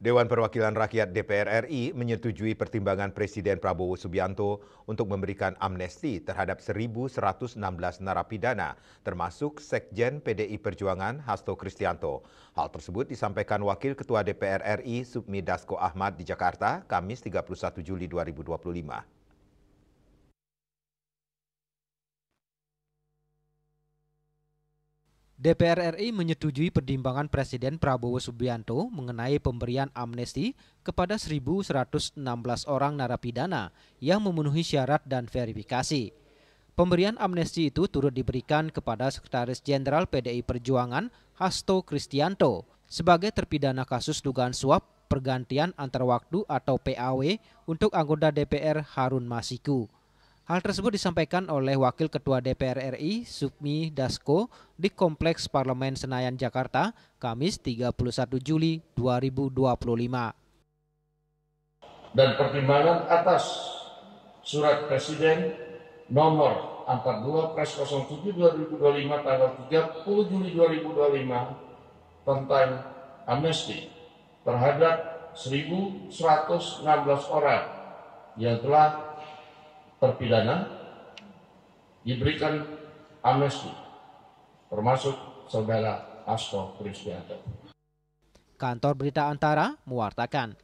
Dewan Perwakilan Rakyat DPR RI menyetujui pertimbangan Presiden Prabowo Subianto untuk memberikan amnesti terhadap 1.116 narapidana, termasuk Sekjen PDI Perjuangan Hasto Kristianto. Hal tersebut disampaikan Wakil Ketua DPR RI Sukmi Dasko Ahmad di Jakarta, Kamis 31 Juli 2025. DPR RI menyetujui pertimbangan Presiden Prabowo Subianto mengenai pemberian amnesti kepada 1.116 orang narapidana yang memenuhi syarat dan verifikasi. Pemberian amnesti itu turut diberikan kepada Sekretaris Jenderal PDI Perjuangan Hasto Kristianto sebagai terpidana kasus dugaan suap pergantian antar waktu atau PAW untuk anggota DPR Harun Masiku. Hal tersebut disampaikan oleh Wakil Ketua DPR RI Sukmi Dasko di Kompleks Parlemen Senayan, Jakarta, Kamis 31 Juli 2025. Dan pertimbangan atas Surat Presiden nomor 42/07/2025 tanggal 30 Juli 2025 tentang amnesti terhadap 1.116 orang yang telah terpidana diberikan amnesti, termasuk saudara Hasto Kristianto. Kantor Berita Antara mewartakan.